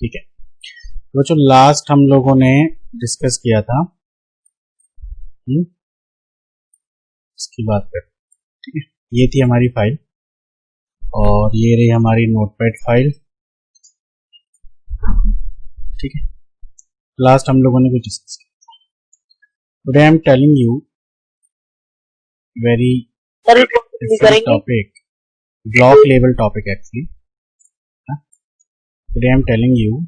ठीक है, वो जो लास्ट हम लोगों ने डिस्कस किया था इसकी बात कर, ठीक है। ये थी हमारी फाइल और ये रही हमारी नोटपैड फाइल, ठीक है। लास्ट हम लोगों ने कुछ डिस्कस किया। Today I am telling you very different topic, block level topic actually. Today I am telling you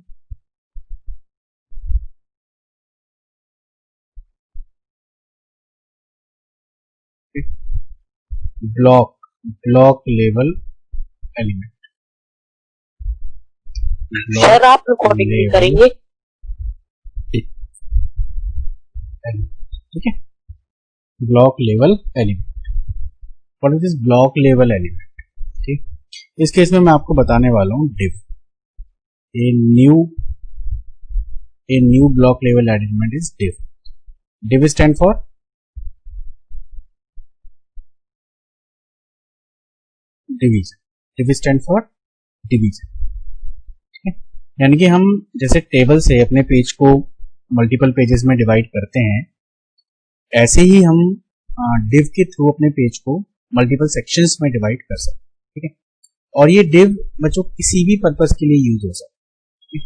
block level element. Sir आप रिकॉर्डिंग नहीं करेंगे, ठीक है। Block level element, what is this block level element, ठीक। इस case में मैं आपको बताने वाला हूं div, a new block level element is div। div stand for division, div stand for division, ठीक है। यानी कि हम जैसे टेबल से अपने पेज को मल्टीपल पेजेस में डिवाइड करते हैं, ऐसे ही हम div के थ्रू अपने पेज को मल्टीपल सेक्शंस में डिवाइड कर सकते हैं, ठीक है। और ये div बच्चों किसी भी पर्पस के लिए यूज हो सकता है।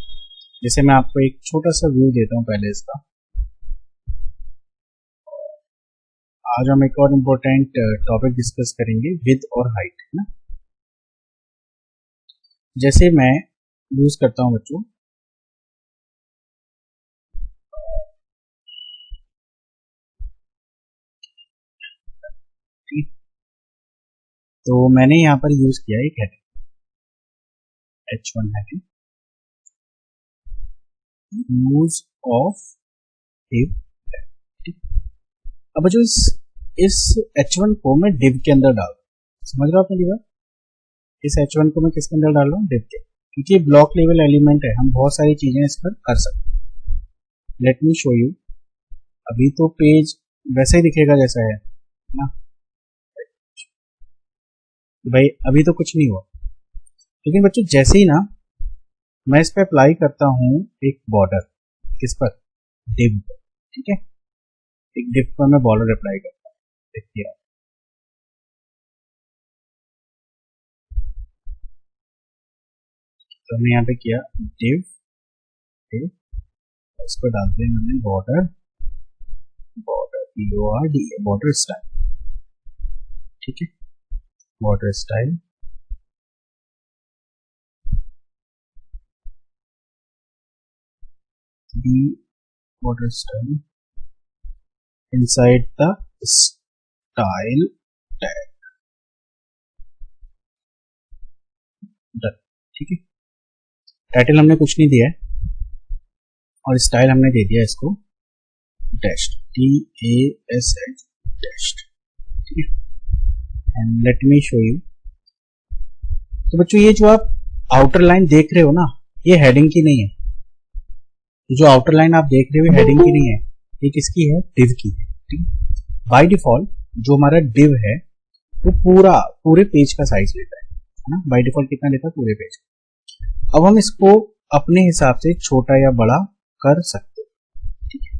जैसे मैं आपको एक छोटा सा व्यू देता हूं पहले इसका। आज हम एक और इम्पोर्टेंट टॉपिक डिस्कस करेंगे, विड्थ और हाइट, है ना। जैसे मैं यूज करता हूं बच्चों, तो मैंने यहां पर यूज किया एक heading H1 heading, use of div। अब बच्चों इस H1 को मैं div के अंदर डाल, समझ रहे हो आप मेरी बात। इस H1 को मैं किसके अंदर डाल रहा हूँ, div के, क्योंकि ब्लॉक लेवल एलिमेंट है, हम बहुत सारी चीजें इस पर कर सकते हैं। Let me show you. अभी तो पेज वैसे ही दिखेगा जैसा है ना भाई, अभी तो कुछ नहीं हुआ, लेकिन बच्चों जैसे ही ना मैं इस पर अप्लाई करता हूं एक बॉर्डर, किस पर, div पर, ठीक है। एक div पर मैं बॉर्डर अप्लाई करता हूं, देखिए आप, तो हमने यहाँ पे किया div, इसको डालते हैं मैंने बॉर्डर बॉर्डर स्टाइल, ठीक है। Border style border style inside the style tag, ठीक है। टाइटल हमने कुछ नहीं दिया है और स्टाइल हमने दे दिया इसको डैश्ड, DASH डैश्ड, ठीक है। And let me show you. तो बच्चों ये जो आप आउटर लाइन देख रहे हो ना, ये हेडिंग की नहीं है। जो आउटर लाइन आप देख रहे हो हेडिंग की नहीं है, ये किसकी है, div की है, ठीक। बाय डिफॉल्ट जो हमारा div है वो पूरे पेज का साइज लेता है ना। बाय डिफॉल्ट कितना लेता है, पूरे पेज का। अब हम इसको अपने हिसाब से छोटा या बड़ा कर सकते हैं, ठीक है।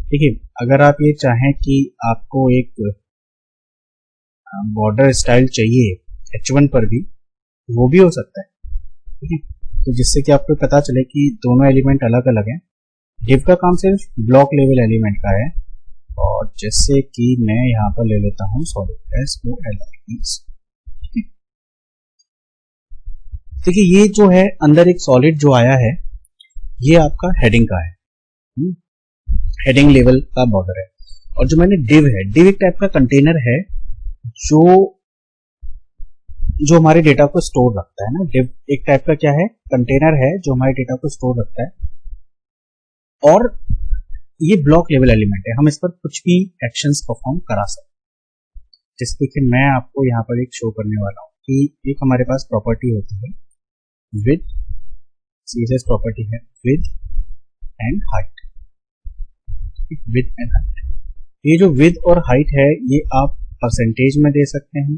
देखिए अगर आप ये चाहें कि आपको एक बॉर्डर स्टाइल चाहिए H1 पर भी, वो भी हो सकता है, ठीक है। तो जिससे कि आपको पता चले कि दोनों एलिमेंट अलग अलग हैं। div का काम सिर्फ ब्लॉक लेवल एलिमेंट का है। और जैसे कि मैं यहाँ पर ले लेता हूँ सॉलिड SOLID, देखिए ये जो है अंदर एक सॉलिड जो आया है, ये आपका हेडिंग का है, हेडिंग लेवल का बॉर्डर है। और जो मैंने div है, div एक टाइप का कंटेनर है जो हमारे डेटा को स्टोर रखता है ना। div एक टाइप का क्या है, कंटेनर है जो हमारे डेटा को स्टोर रखता है। और ये ब्लॉक लेवल एलिमेंट है, हम इस पर कुछ भी एक्शंस परफॉर्म करा सकते हैं। जिसके कि मैं आपको यहाँ पर एक शो करने वाला हूँ कि एक हमारे पास प्रॉपर्टी होती है विड्थ, CSS प्रॉपर्टी है width and height, width and height. ये जो विड्थ और हाइट है ये आप परसेंटेज में दे सकते हैं,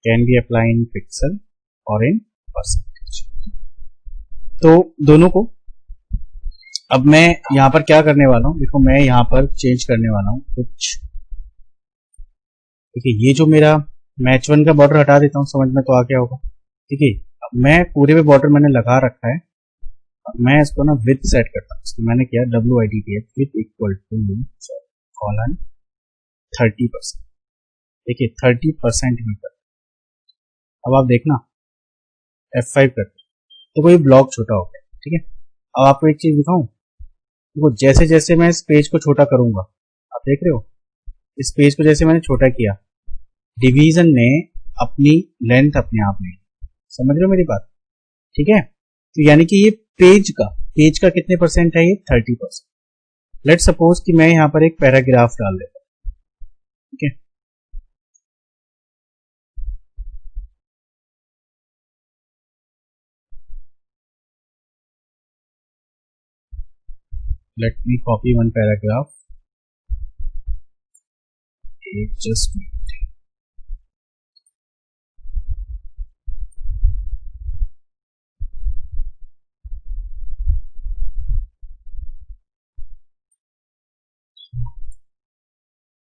can be apply in pixel और इन परसेंटेज। तो दोनों को अब मैं यहाँ पर क्या करने वाला हूँ, देखो मैं यहाँ पर चेंज करने वाला हूँ कुछ। देखिए ये जो मेरा मैच 1 का बॉर्डर हटा देता हूँ, समझ में तो आ गया होगा। ठीक है, मैं पूरे पे बॉर्डर मैंने लगा रखा है, मैं इसको ना विड्थ सेट करता हूँ। इसको मैंने किया WIDTF with equal to colon 30%। देखिए 30% में कर, अब आप देखना F5 करते तो कोई ब्लॉक छोटा हो गया। ठीक है, अब आपको एक चीज दिखाऊं, देखो जैसे जैसे मैं इस पेज को छोटा करूंगा, आप देख रहे हो इस पेज को जैसे मैंने छोटा किया, डिवीजन ने अपनी लेंथ अपने आप ली। समझ रहे हो मेरी बात? ठीक है, तो यानी कि ये पेज का कितने परसेंट है, ये 30%। लेट सपोज कि मैं यहां पर एक पैराग्राफ डाल देता हूं। ठीक है, let me copy one paragraph, just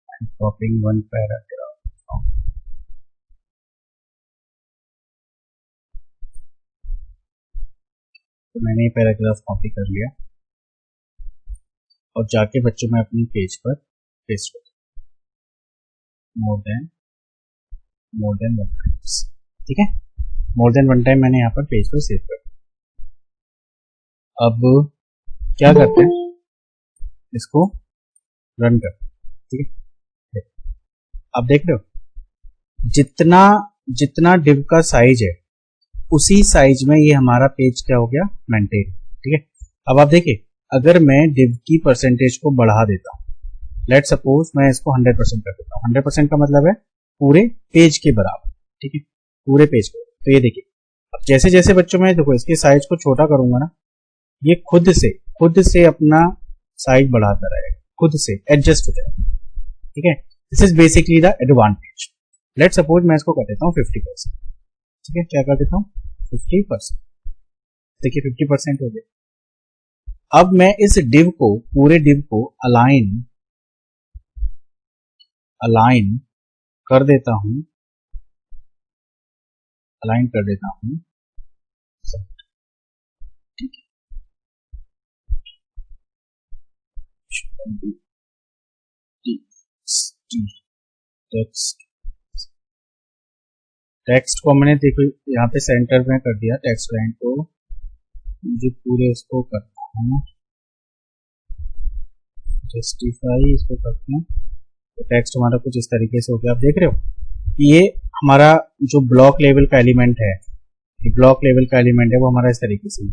I'm copying one paragraph. तो मैंने ये पैराग्राफ कॉपी कर लिया और जाके बच्चों में अपनी पेज पर पेस्ट कर मोर देन वन टाइम्स। ठीक है, मोर देन वन टाइम मैंने यहाँ पर पेज पर सेव कर दिया। अब क्या करते हैं, इसको रन कर। ठीक है, अब देख रहे हो जितना डिव का साइज है उसी साइज में ये हमारा पेज क्या हो गया, मेंटेन। ठीक है, अब आप देखिए अगर मैं डिव की परसेंटेज को बढ़ा देता हूं, लेट सपोज मैं इसको 100% कर देता हूं। 100% का मतलब है पूरे पेज के बराबर। ठीक है, पूरे पेज को। तो ये देखिए अब जैसे जैसे बच्चों में देखो इसके साइज को छोटा करूंगा ना, ये खुद से अपना साइज बढ़ाता रहेगा, खुद से एडजस्ट हो जाएगा। ठीक है, this is basically the advantage. Let suppose मैं इसको कर देता हूँ 50%। ठीक है, क्या कर देता हूँ 50%। देखिए 50% हो गया। अब मैं इस डिव को, पूरे डिव को अलाइन कर देता हूं, ठीक है, टेक्स्ट को मैंने देखो यहाँ पे सेंटर में कर दिया। टेक्स्ट लाइन को मुझे पूरे इसको करना है, जस्टिफाई इसको करते हैं। तो टेक्स्ट हमारा कुछ इस तरीके से हो गया। आप देख रहे हो ये हमारा जो ब्लॉक लेवल का एलिमेंट है, वो हमारा इस तरीके से।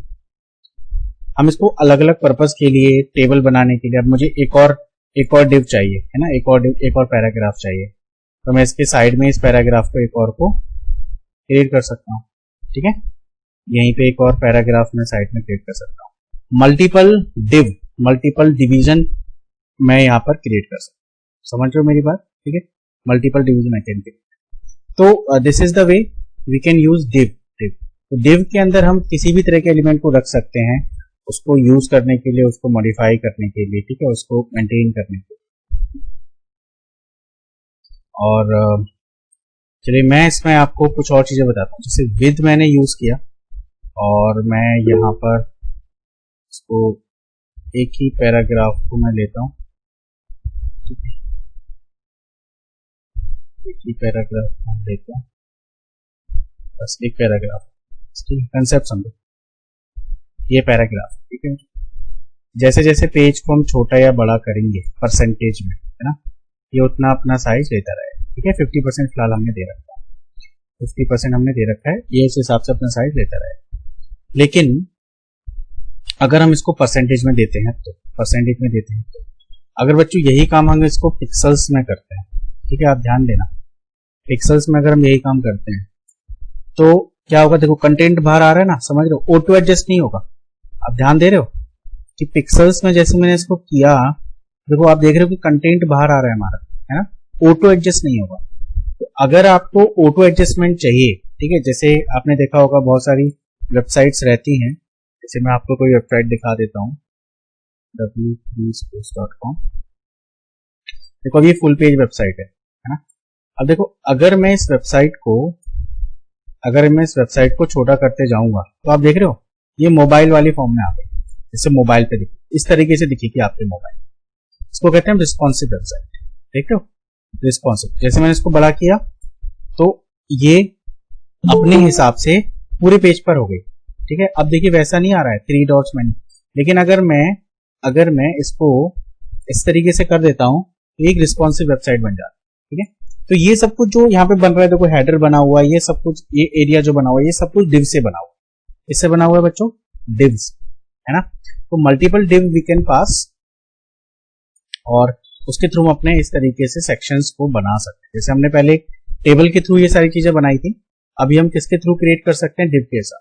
हम इसको अलग अलग पर्पस के लिए, टेबल बनाने के लिए, अब मुझे एक और डिव चाहिए है ना, एक और पैराग्राफ चाहिए, तो मैं इसके साइड में इस पैराग्राफ को एक और को क्रिएट कर सकता हूँ। ठीक है, यहीं पे एक और पैराग्राफ में साइड में क्रिएट कर सकता हूँ। मल्टीपल डिवीजन मैं यहाँ पर क्रिएट कर सकता हूँ। समझ रहे हो मेरी बात? ठीक है, multiple division I can create. तो this is the way we can use div. तो डिव के अंदर हम किसी भी तरह के एलिमेंट को रख सकते हैं, उसको यूज करने के लिए, उसको मॉडिफाई करने के लिए, ठीक है, उसको मेंटेन करने के लिए। और चलिए मैं इसमें आपको कुछ और चीजें बताता हूँ। जैसे विद मैंने यूज किया और मैं यहाँ पर इसको एक ही पैराग्राफ को मैं लेता हूँ, ठीक है, एक ही पैराग्राफ को लेता हूँ, बस एक पैराग्राफ, कंसेप्ट समझो, ये पैराग्राफ। ठीक है, जैसे जैसे पेज को हम छोटा या बड़ा करेंगे परसेंटेज में, है ना, ये उतना अपना साइज लेता रहेगा। ठीक है, 50% फिलहाल हमने दे रखा है, 50% हमने दे रखा है, ये इस हिसाब से अपना साइज लेता रहेगा। लेकिन अगर हम इसको परसेंटेज में देते हैं तो अगर बच्चों यही काम हम इसको पिक्सल्स में करते हैं, ठीक है, आप ध्यान देना, पिक्सल्स में अगर हम यही काम करते हैं तो क्या होगा, देखो कंटेंट बाहर आ रहा है ना, समझ रहे हो, ऑटो एडजस्ट नहीं होगा। आप ध्यान दे रहे हो कि पिक्सल्स में जैसे मैंने इसको किया, देखो आप देख रहे हो कि कंटेंट बाहर आ रहा है हमारा, है ना, ऑटो एडजस्ट नहीं होगा। तो अगर आपको ऑटो एडजस्टमेंट चाहिए, ठीक है, जैसे आपने देखा होगा बहुत सारी वेबसाइट्स रहती हैं जैसे मैं आपको कोई वेबसाइट दिखा देता हूँ, w3space.com। देखो अब ये फुल पेज वेबसाइट है ना। अब देखो अगर मैं इस वेबसाइट को छोटा करते जाऊंगा तो आप देख रहे हो ये मोबाइल वाली फॉर्म में आ गई, जैसे मोबाइल पे दिखे इस तरीके से दिखेगी आपके मोबाइल। इसको कहते हैं रिस्पॉन्सिव वेबसाइट, देख रहे हो, रिस्पॉन्सिव। जैसे मैंने इसको बड़ा किया तो ये अपने हिसाब से पूरे पेज पर हो गई, ठीक है। अब देखिए वैसा नहीं आ रहा है 3 डॉट्स में, लेकिन अगर मैं इसको इस तरीके से कर देता हूं तो एक रिस्पॉन्सिव वेबसाइट बन जाता है, ठीक है। तो ये सब कुछ जो यहाँ पे बन रहा है, देखो हेडर बना हुआ है, ये सब कुछ, ये एरिया जो बना हुआ है, ये सब कुछ डिव से बना हुआ है। इससे बना हुआ है बच्चों, डिव्स, है ना। तो multiple div we can pass, और उसके थ्रू हम अपने इस तरीके से सेक्शंस को बना सकते हैं। जैसे हमने पहले टेबल के थ्रू ये सारी चीजें बनाई थी, अभी हम किसके थ्रू क्रिएट कर सकते हैं, डिव के साथ।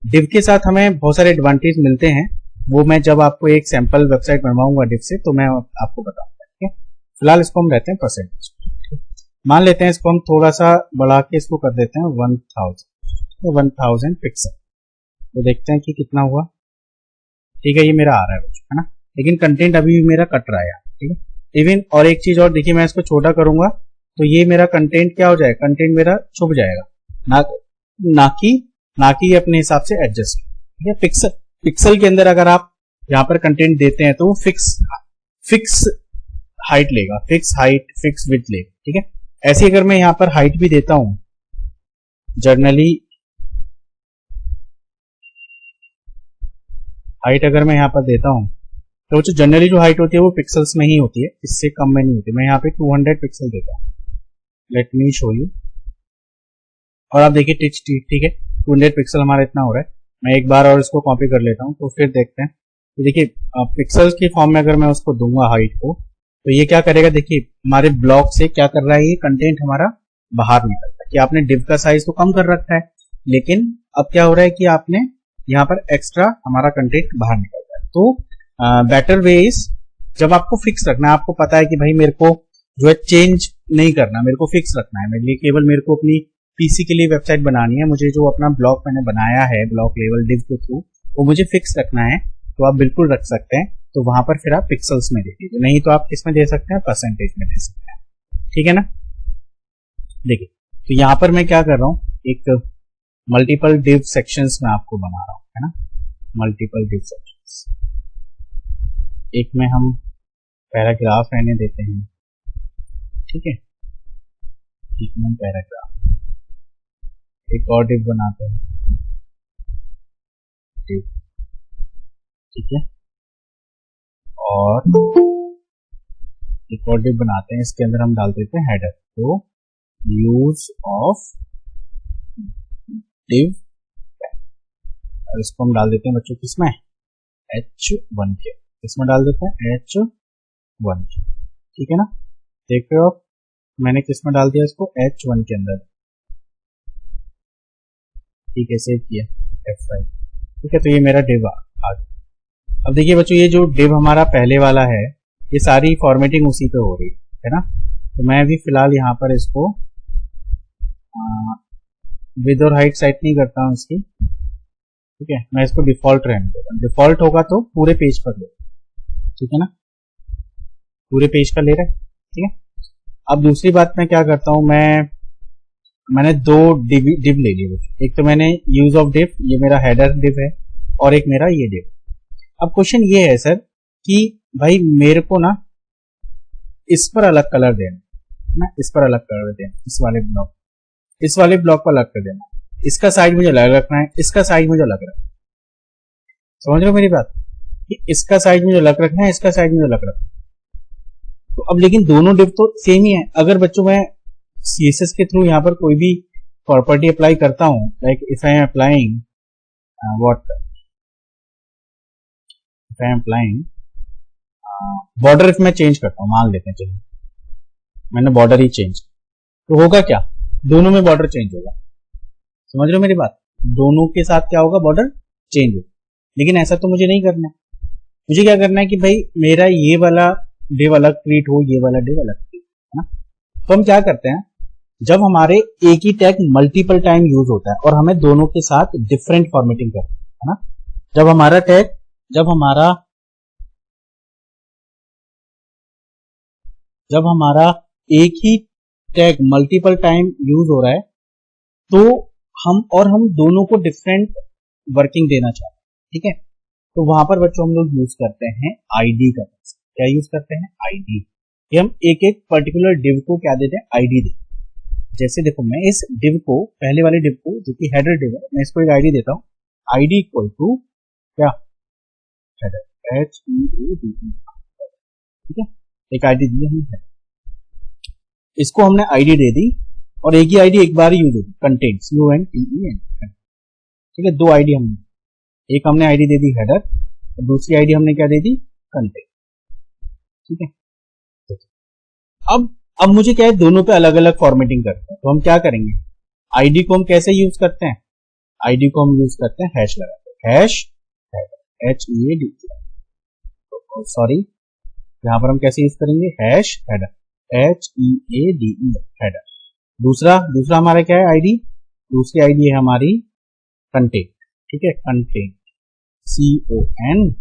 डिव के साथ हमें बहुत सारे एडवांटेज मिलते हैं, वो मैं जब आपको एक सैंपल वेबसाइट बनवाऊंगा डिव से तो मैं आपको बताऊंगा, ठीक है। फिलहाल इसको हम रहते हैं परसेंटेज, मान लेते हैं इसको हम थोड़ा सा बढ़ा के इसको कर देते हैं 1000 पिक्सल। तो देखते हैं कि कितना हुआ, ठीक है। ये मेरा आ रहा है ना, लेकिन कंटेंट अभी भी मेरा कट रहा है, ठीक है। इवन और एक चीज और देखिए, मैं इसको छोटा करूंगा तो ये मेरा कंटेंट क्या हो जाएगा, कंटेंट मेरा छुप जाएगा, ना कि अपने हिसाब से एडजस्ट, ठीक है। पिक्सल के अंदर अगर आप यहाँ पर कंटेंट देते हैं तो वो फिक्स हाइट लेगा, फिक्स हाइट फिक्स विड्थ लेगा, ठीक है। ऐसे अगर मैं यहाँ पर हाइट भी देता हूं, जर्नली हाइट अगर मैं यहाँ पर देता हूं तो जो जनरली जो हाइट होती है वो पिक्सल्स में ही होती है, इससे कम में नहीं होती। मैं यहाँ पे 200 पिक्सल देता हूँ, लेट मी शो यू, और आप देखिए ठीक है 200 पिक्सल हमारा इतना हो रहा है। मैं एक बार और इसको कॉपी कर लेता हूँ तो फिर देखते हैं। तो देखिए पिक्सल्स की फॉर्म में अगर मैं उसको दूंगा हाइट को, तो ये क्या करेगा, देखिए हमारे ब्लॉक से क्या कर रहा है, ये कंटेंट हमारा बाहर निकलता है कि आपने डिव का साइज तो कम कर रखा है, लेकिन अब क्या हो रहा है कि आपने यहाँ पर एक्स्ट्रा हमारा कंटेंट बाहर निकलता है। तो बेटर वे इज, जब आपको फिक्स रखना है, आपको पता है कि भाई मेरे को जो है चेंज नहीं करना, मेरे को फिक्स रखना है, मेरे लिए केवल मेरे को अपनी पीसी के लिए वेबसाइट बनानी है, मुझे जो अपना ब्लॉक मैंने बनाया है ब्लॉक लेवल डिव के थ्रू वो मुझे फिक्स रखना है, तो आप बिल्कुल रख सकते हैं। तो वहां पर फिर आप पिक्सल्स में दे दीजिए, नहीं तो आप किस में दे सकते हैं, परसेंटेज में दे सकते हैं, ठीक है ना। देखिए तो यहां पर मैं क्या कर रहा हूं, एक मल्टीपल डिव सेक्शंस में आपको बना रहा हूं, है ना, मल्टीपल डिव सेक्शंस। एक में हम पैराग्राफ रहने देते हैं, ठीक है, एक में पैराग्राफ, एक और डिव बनाते हैं डिव, ठीक है, और एक और डिव बनाते हैं, इसके अंदर हम डाल देते हैं हेडर। तो यूज ऑफ डिव, और इसको हम डाल देते हैं बच्चों किसमें, H1 के, इसमें डाल देते हैं H1 के, ठीक है ना। देख रहे हो आप, मैंने किसमें डाल दिया इसको, H1 के अंदर, ठीक है, सेव किया F5, ठीक है। तो ये मेरा डिव आ गया। अब देखिए बच्चों, ये जो डिव हमारा पहले वाला है, ये सारी फॉर्मेटिंग उसी पे हो रही है ना। तो मैं भी फिलहाल यहाँ पर इसको विद और हाइट सेट नहीं करता हूँ इसकी, ठीक है, मैं इसको डिफॉल्ट रहने देता हूँ। डिफॉल्ट होगा तो पूरे पेज पर ले, ठीक है ना, पूरे पेज का ले रहा है, ठीक है। अब दूसरी बात मैं क्या करता हूँ, मैंने दो डिव ले लिए, एक तो मैंने यूज ऑफ डिव, ये मेरा हेडर डिव है, और एक मेरा ये डिव। अब क्वेश्चन ये है सर कि भाई मेरे को ना इस पर अलग कलर देना, ना इस पर अलग कलर देना, इस वाले ब्लॉक पर अलग कर देना, इसका साइज मुझे अलग रखना है, इसका साइज मुझे अलग रखना है, समझ रहे हो मेरी बात, कि इसका साइज मुझे अलग रखना है, इसका साइज मुझे अलग रखना है। तो अब लेकिन दोनों डिव तो सेम ही है। अगर बच्चों मैं CSS के थ्रू यहाँ पर कोई भी प्रॉपर्टी अप्लाई करता हूं, like if I am applying border, if मैं चेंज करता हूं, मान लेते हैं, चलिए मैंने बॉर्डर ही चेंज, तो होगा क्या, दोनों में बॉर्डर चेंज होगा, समझ रहे हो मेरी बात, दोनों के साथ क्या होगा, बॉर्डर चेंज होगा। लेकिन ऐसा तो मुझे नहीं करना है, मुझे क्या करना है कि भाई मेरा ये वाला डिव अलग ट्रीट हो, ये वाला डिव अलग ट्रीट, है ना। तो हम क्या करते हैं, जब हमारे एक ही टैग मल्टीपल टाइम यूज होता है और हमें दोनों के साथ डिफरेंट फॉर्मेटिंग करना है ना, जब हमारा टैग जब हमारा एक ही टैग मल्टीपल टाइम यूज हो रहा है तो हम दोनों को डिफरेंट वर्किंग देना चाहते हैं, ठीक है। तो वहां पर बच्चों हम लोग यूज करते हैं आईडी का। क्या यूज करते हैं? आईडी। ये हम एक एक पर्टिकुलर डिव को क्या देते हैं? आईडी देते हैं। जैसे देखो मैं इस डिव को, पहले वाले डिव को जो कि हेडर डिव है, मैं इसको एक आईडी देता हूँ, आईडी इक्वल टू क्या? हेडर, HEADE, ठीक है। एक आईडी दी हमने, इसको हमने आईडी दे दी और एक ही आईडी एक बार ही यूज होगी, कंटेंट, CONTENT, ठीक है। दो आईडी हमने, एक हमने आईडी दे दी हेडर और दूसरी आईडी हमने क्या दे दी? कंटेंट, ठीक है। अब मुझे क्या है, दोनों पे अलग अलग फॉर्मेटिंग करते हैं, तो हम क्या करेंगे? आईडी को हम कैसे यूज करते हैं? आईडी को हम यूज करते हैं हैश लगाते हैं, हैश हेडर, HEAD, सॉरी यहां पर हम कैसे यूज करेंगे? Hash header, HEADE, header. दूसरा हमारा क्या है? आईडी, दूसरी आईडी है हमारी कंटेंट, ठीक है। कंटेंट, CONTENT,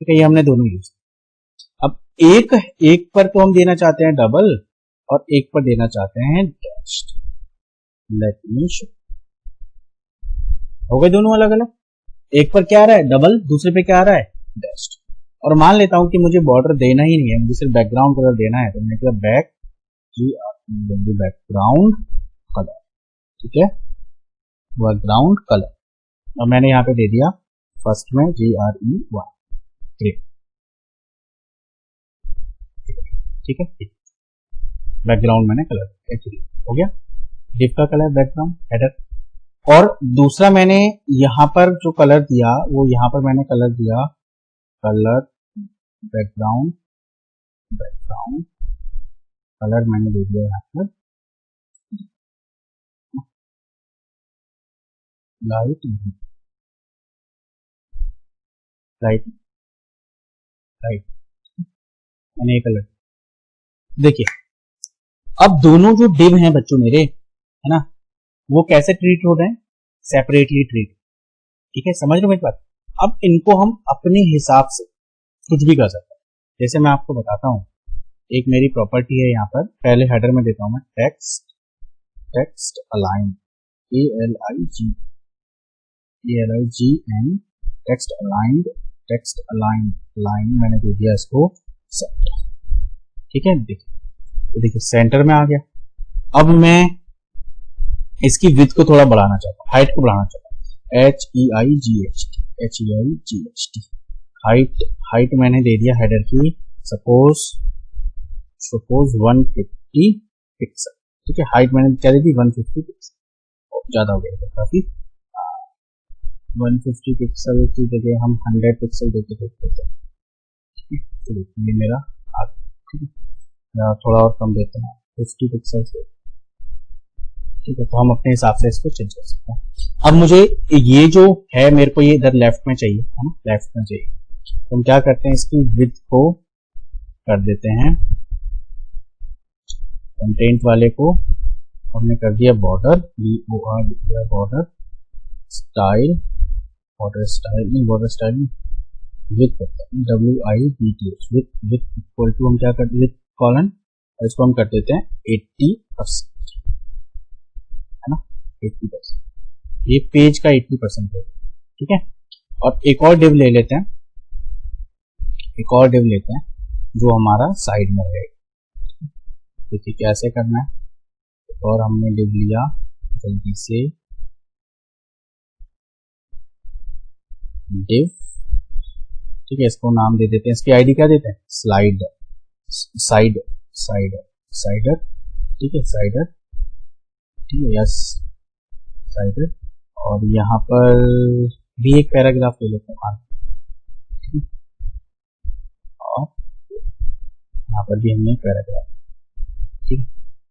ठीक है। ये हमने दोनों यूज। अब एक पर तो हम देना चाहते हैं डबल और एक पर देना चाहते हैं डैश्ड। Let me show. हो गए दोनों अलग अलग। एक पर क्या आ रहा है? डबल, दूसरे पे क्या आ रहा है? डैश्ड। और मान लेता हूं कि मुझे बॉर्डर देना ही नहीं है, मुझे सिर्फ बैकग्राउंड कलर देना है, तो मैंने कहा बैकग्राउंड कलर, ठीक है, बैकग्राउंड कलर। और मैंने यहाँ पे दे दिया फर्स्ट में GREY, ग्रे, ठीक है। बैकग्राउंड मैंने कलर हो गया, डिव का कलर बैकग्राउंड हेडर। और दूसरा मैंने यहां पर जो कलर दिया, वो यहां पर मैंने कलर दिया कलर बैकग्राउंड कलर मैंने दे दिया यहाँ पर लाइट मैंने ये कलर। देखिए अब दोनों जो डिव हैं बच्चों मेरे, है ना, वो कैसे ट्रीट हो रहे हैं? सेपरेटली ट्रीट, ठीक है। समझ रहे हो मेरी बात? अब इनको हम अपने हिसाब से कुछ भी कर सकते हैं। जैसे मैं आपको बताता हूं, एक मेरी प्रॉपर्टी है यहाँ पर, पहले हेडर में देता हूं मैं text align, ALIG and text align मैंने दे दिया इसको सेंटर, ठीक है। देखिए सेंटर में आ गया। अब मैं इसकी विड्थ को थोड़ा बढ़ाना चाहता हूँ, हाइट को बढ़ाना चाहता हूँ, HEIGHT, हाइट मैंने दे दिया हेडर की सपोज 150 पिक्सल, ठीक है। हाइट मैंने क्या दे दी? 150 पिक्सल, ज्यादा हो गया काफी। 150 पिक्सल की जगह हम 100 पिक्सल देते हैं, ये मेरा हाथ, ठीक है। थोड़ा और कम देते हैं 50 पिक्सल से, ठीक है। तो हम अपने हिसाब से इसको चेंज कर सकते हैं। अब मुझे ये जो है, मेरे को ये इधर लेफ्ट में चाहिए, है ना, लेफ्ट में चाहिए, तो हम क्या करते हैं, इसकी विड्थ को कर देते हैं, कंटेंट वाले को हमने कर दिया बॉर्डर, बॉर्डर स्टाइल विथ करते हैं, WIDTH, विथ इक्वल टू हम क्या करते हैं, कॉलन, और इसको हम कर देते हैं 80%, है ना, 80%। ये पेज का 80% है, ठीक है। और एक और डिव ले लेते हैं, जो हमारा साइड में है। देखिए कैसे करना है। और हमने डिव लिया जल्दी से, डिव, ठीक है। इसको नाम दे देते हैं, इसकी आईडी क्या देते हैं? साइडर, ठीक है, साइडर, ठीक है, यस साइडर। और यहाँ पर भी एक पैराग्राफ ले लेते हैं, और यहाँ पर भी हमने पैराग्राफ, ठीक।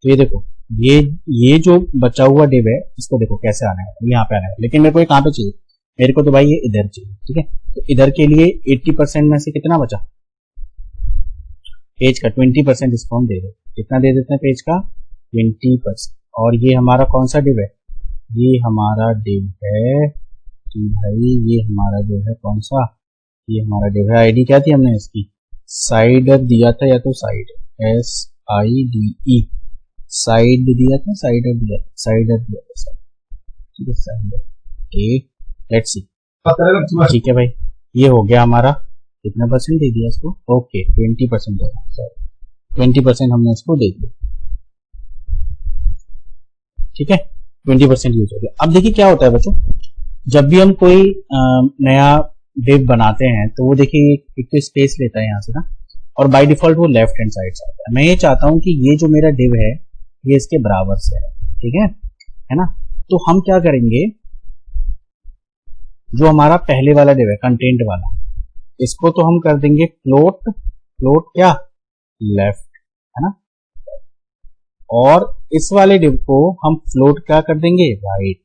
तो ये देखो, ये जो बचा हुआ डिव है, इसको देखो कैसे आना है, यहाँ पे आना है, लेकिन मेरे को ये कहाँ पे चाहिए? मेरे को तो भाई ये इधर चाहिए, ठीक है। तो इधर के लिए 80% में से कितना बचा? पेज का 20% इसको हम दे देते हैं। कितना दे देते हैं पेज का? 20%। और ये हमारा कौन सा डिव है? ये हमारा div है कि भाई ये हमारा जो है कौन सा, ये हमारा div है। आईडी क्या थी हमने इसकी, साइडर दिया था या तो साइड SIDE साइड दिया था, साइडर दिया था, साइडर दिया था, ठीक है साइडर। ओके लेट्स सी, ठीक है भाई ये हो गया हमारा, कितना परसेंट दे दिया इसको, ओके 20% हो गया, 20% हमने इसको दे दिया, ठीक है 20% यूज हो गया। अब देखिए क्या होता है बच्चों, जब भी हम कोई नया डिव बनाते हैं तो वो देखिए एक तो स्पेस लेता है यहाँ से ना, और बाय डिफॉल्ट वो लेफ्ट हैंड साइड से आता है। मैं ये चाहता हूं कि ये जो मेरा डिव है ये इसके बराबर से है, ठीक है ना। तो हम क्या करेंगे, जो हमारा पहले वाला डिव है कंटेंट वाला, इसको तो हम कर देंगे फ्लोट, फ्लोट क्या लेफ्ट, है ना, और इस वाले डिव को हम फ्लोट क्या कर देंगे राइट।